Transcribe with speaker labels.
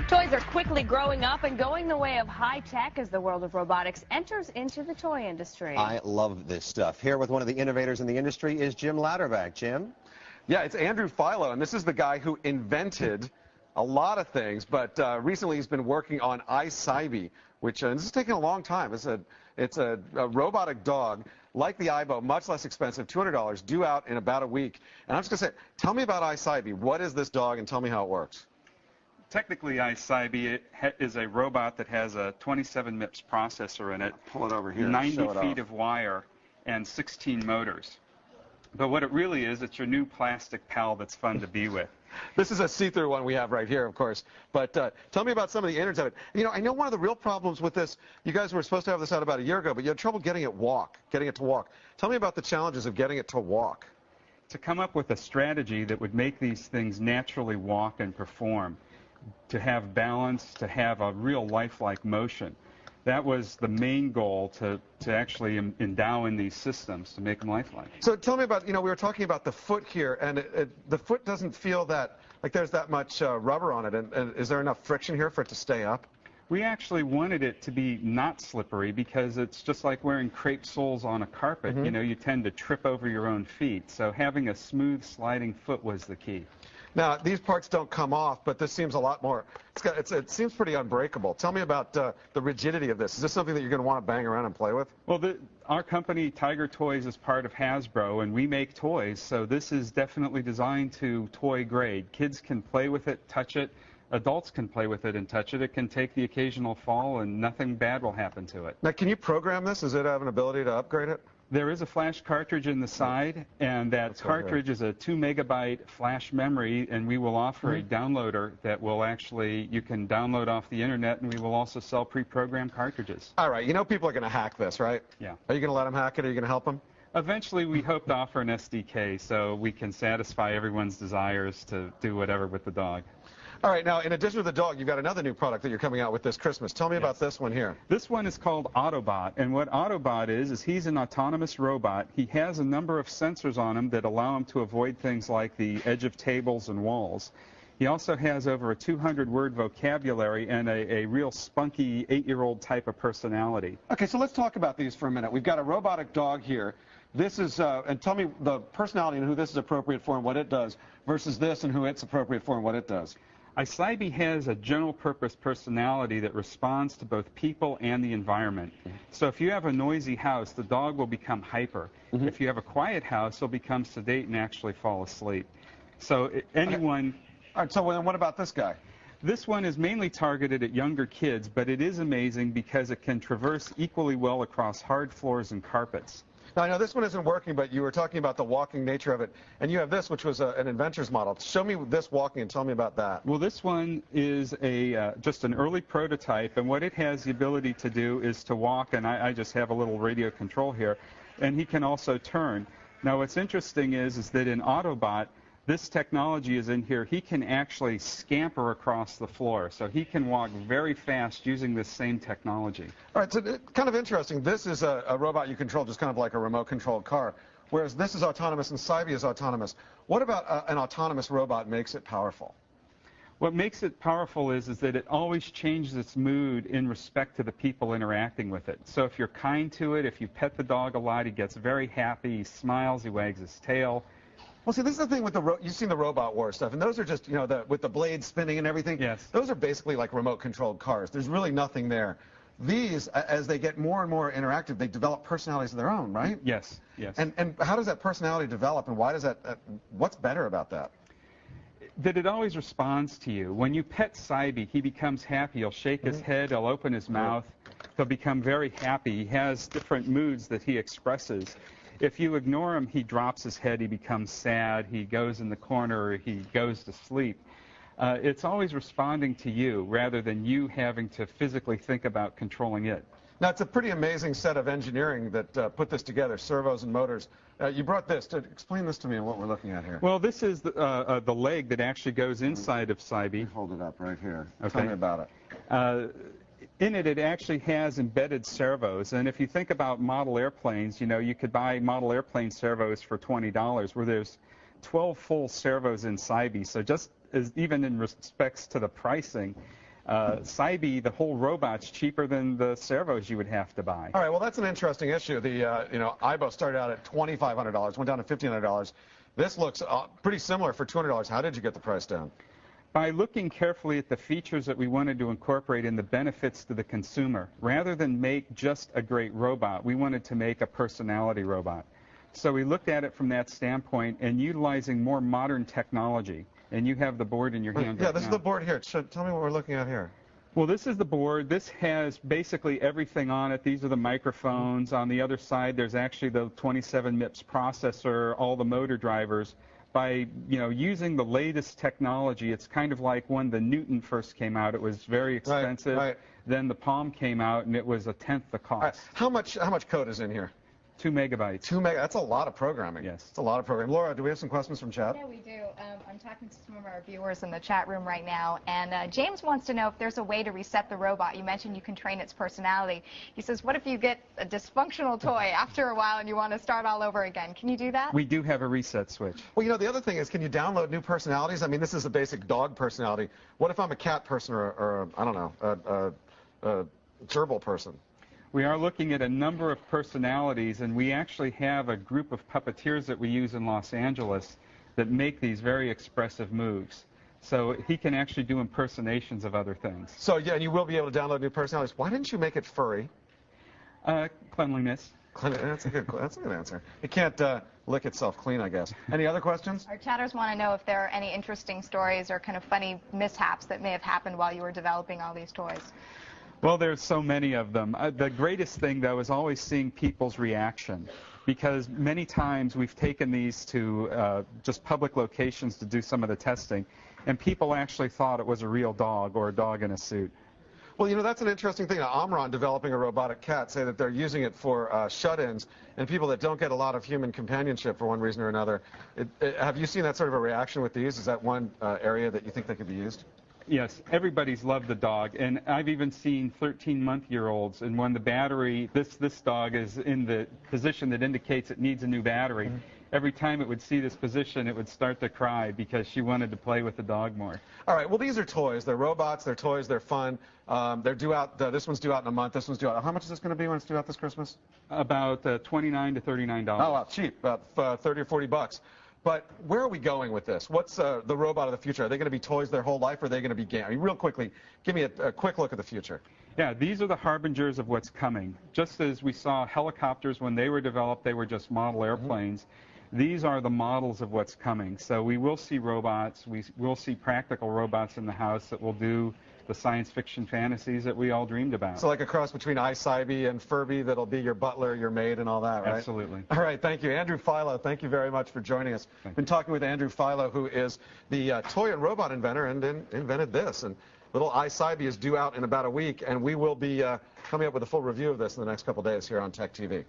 Speaker 1: Toys are quickly growing up and going the way of high tech as the world of robotics enters into the toy industry.
Speaker 2: I love this stuff. Here with one of the innovators in the industry is Jim Ladderback. Jim?
Speaker 3: Yeah, it's Andrew Philo, and this is the guy who invented a lot of things, but recently he's been working on I-cybie, which this is taking a long time. It's a robotic dog like the I-cybie, much less expensive, $200, due out in about a week. And I'm just going to say, tell me about I-cybie. What is this dog, and tell me how it works.
Speaker 4: Technically, I-cybie is a robot that has a 27 MIPS processor in it,
Speaker 3: Pull it over here.
Speaker 4: 90 feet of wire, and 16 motors. But what it really is, it's your new plastic pal that's fun to be with.
Speaker 3: This is a see-through one we have right here, of course. But tell me about some of the innards of it. You know, I know one of the real problems with this, you guys were supposed to have this out about a year ago, but you had trouble getting it to walk. Tell me about the challenges of getting it to walk.
Speaker 4: To come up with a strategy that would make these things naturally walk and perform, to have balance, to have a real lifelike motion. That was the main goal, to actually endow in these systems to make them lifelike.
Speaker 3: So tell me about, you know, we were talking about the foot here, and the foot doesn't feel that, like there's that much rubber on it, and is there enough friction here for it to stay up?
Speaker 4: We actually wanted it to be not slippery because it's just like wearing crepe soles on a carpet. You know, you tend to trip over your own feet. So having a smooth sliding foot was the key.
Speaker 3: Now, these parts don't come off, but this seems a lot more, it seems pretty unbreakable. Tell me about the rigidity of this. Is this something that you're going to want to bang around and play with?
Speaker 4: Well, our company, Tiger Toys, is part of Hasbro, and we make toys, so this is definitely designed to toy grade. Kids can play with it, touch it. Adults can play with it and touch it. It can take the occasional fall, and nothing bad will happen to it.
Speaker 3: Now, can you program this? Does it have an ability to upgrade it?
Speaker 4: There is a flash cartridge in the side, and that cartridge is a 2 megabyte flash memory, and we will offer a downloader that will actually, you can download off the internet, and we will also sell pre-programmed cartridges.
Speaker 3: All right, you know people are going to hack this, right?
Speaker 4: Yeah.
Speaker 3: Are you going to let them hack it? Are you going to help them?
Speaker 4: Eventually, we hope to offer an SDK so we can satisfy everyone's desires to do whatever with the dog.
Speaker 3: All right, now, in addition to the dog, you've got another new product that you're coming out with this Christmas. Tell me about this one here.
Speaker 4: This one is called Autobot, and what Autobot is he's an autonomous robot. He has a number of sensors on him that allow him to avoid things like the edge of tables and walls. He also has over a 200-word vocabulary and a real spunky 8-year-old type of personality.
Speaker 3: Okay, so let's talk about these for a minute. We've got a robotic dog here. This is, and tell me the personality and who this is appropriate for and what it does, versus this and who it's appropriate for and what it does.
Speaker 4: I-cybie has a general-purpose personality that responds to both people and the environment. So if you have a noisy house, the dog will become hyper. If you have a quiet house, he'll become sedate and actually fall asleep. So anyone...
Speaker 3: All right, so then what about this guy?
Speaker 4: This one is mainly targeted at younger kids, but it is amazing because it can traverse equally well across hard floors and carpets.
Speaker 3: Now, I know this one isn't working, but you were talking about the walking nature of it, and you have this, which was an inventor's model. Show me this walking and tell me about that.
Speaker 4: Well, this one is just an early prototype, and what it has the ability to do is to walk, and I just have a little radio control here, and he can also turn. Now, what's interesting is that in Autobot, this technology is in here. He can actually scamper across the floor, so he can walk very fast using this same technology. All
Speaker 3: right, so kind of interesting. This is a robot you control just kind of like a remote-controlled car, whereas this is autonomous and I-cybie is autonomous. What about an autonomous robot makes it powerful?
Speaker 4: What makes it powerful is that it always changes its mood in respect to the people interacting with it. So if you're kind to it, if you pet the dog a lot, he gets very happy, he smiles, he wags his tail.
Speaker 3: Well, see, this is the thing with you've seen the Robot Wars stuff, and those are just, you know, with the blades spinning and everything.
Speaker 4: Yes.
Speaker 3: Those are basically like remote-controlled cars. There's really nothing there. These, as they get more and more interactive, they develop personalities of their own, right?
Speaker 4: Yes, yes.
Speaker 3: And how does that personality develop, and why does that, what's better about that?
Speaker 4: That it always responds to you. When you pet I-cybie, he becomes happy. He'll shake his head, he'll open his mouth, he'll become very happy. He has different moods that he expresses. If you ignore him, he drops his head, he becomes sad, he goes in the corner, he goes to sleep. It's always responding to you rather than you having to physically think about controlling it.
Speaker 3: Now, it's a pretty amazing set of engineering that put this together, servos and motors. You brought this. Explain this to me and what we're looking at here.
Speaker 4: Well, this is the leg that actually goes inside of I-cybie.
Speaker 3: Hold it up right here.
Speaker 4: Okay.
Speaker 3: Tell me about it.
Speaker 4: In it, it actually has embedded servos, and if you think about model airplanes, you know, you could buy model airplane servos for $20, where there's 12 full servos in I-cybie. So just as even in respects to the pricing, I-cybie, the whole robot's cheaper than the servos you would have to buy.
Speaker 3: All right, well, that's an interesting issue. The IBO started out at $2,500, went down to $1,500. This looks pretty similar for $200. How did you get the price down?
Speaker 4: By looking carefully at the features that we wanted to incorporate and the benefits to the consumer. Rather than make just a great robot, we wanted to make a personality robot. So we looked at it from that standpoint and utilizing more modern technology. And you have the board in your hand
Speaker 3: Yeah,
Speaker 4: right
Speaker 3: this
Speaker 4: now.
Speaker 3: is the board here. Tell me what we're looking at here.
Speaker 4: Well, this is the board. This has basically everything on it. These are the microphones. On the other side, there's actually the 27 MIPS processor, all the motor drivers. By using the latest technology, it's kind of like when the Newton first came out. It was very expensive.
Speaker 3: Right.
Speaker 4: Then the Palm came out, and it was a tenth the cost.
Speaker 3: All right. How much code is in here?
Speaker 4: 2 megabytes.
Speaker 3: 2 meg. That's a lot of programming.
Speaker 4: Yes.
Speaker 3: It's a lot of programming. Laura, do we have some questions from chat?
Speaker 5: Yeah, we do. I'm talking to some of our viewers in the chat room right now, and James wants to know if there's a way to reset the robot. You mentioned you can train its personality. He says, what if you get a dysfunctional toy after a while and you want to start all over again? Can you do that?
Speaker 4: We do have a reset switch.
Speaker 3: Well, the other thing is, can you download new personalities? I mean, this is a basic dog personality. What if I'm a cat person or I don't know, a gerbil person?
Speaker 4: We are looking at a number of personalities, and we actually have a group of puppeteers that we use in Los Angeles that make these very expressive moves. So he can actually do impersonations of other things.
Speaker 3: So, yeah, and you will be able to download new personalities. Why didn't you make it furry?
Speaker 4: Cleanliness.
Speaker 3: That's a good answer. It can't lick itself clean, I guess. Any other questions?
Speaker 5: Our chatters want to know if there are any interesting stories or kind of funny mishaps that may have happened while you were developing all these toys.
Speaker 4: Well, there's so many of them. The greatest thing, though, is always seeing people's reaction, because many times we've taken these to just public locations to do some of the testing, and people actually thought it was a real dog or a dog in a suit.
Speaker 3: Well, that's an interesting thing. Now, Omron, developing a robotic cat, say that they're using it for shut-ins and people that don't get a lot of human companionship for one reason or another. Have you seen that sort of a reaction with these? Is that one area that you think they could be used?
Speaker 4: Yes, everybody's loved the dog, and I've even seen 13-month-year-olds, and when the battery, this dog is in the position that indicates it needs a new battery, every time it would see this position, it would start to cry because she wanted to play with the dog more.
Speaker 3: All right, well, these are toys. They're robots, they're toys, they're fun. They're due out, this one's due out in a month, this one's due out. How much is this going to be when it's due out this Christmas?
Speaker 4: About $29 to $39.
Speaker 3: Oh, wow, cheap, about 30 or 40 bucks. But where are we going with this? What's the robot of the future? Are they going to be toys their whole life, or are they going to be games? I mean, real quickly, give me a quick look at the future.
Speaker 4: Yeah, these are the harbingers of what's coming. Just as we saw helicopters when they were developed, they were just model airplanes. These are the models of what's coming. So we will see robots. We will see practical robots in the house that will do the science fiction fantasies that we all dreamed about.
Speaker 3: So like a cross between I-cybie and Furby that'll be your butler, your maid, and all that, right?
Speaker 4: Absolutely.
Speaker 3: All right, thank you. Andrew Philo, thank you very much for joining us. Been talking with Andrew Philo, who is the toy and robot inventor and invented this. And little I-cybie is due out in about a week, and we will be coming up with a full review of this in the next couple days here on Tech TV.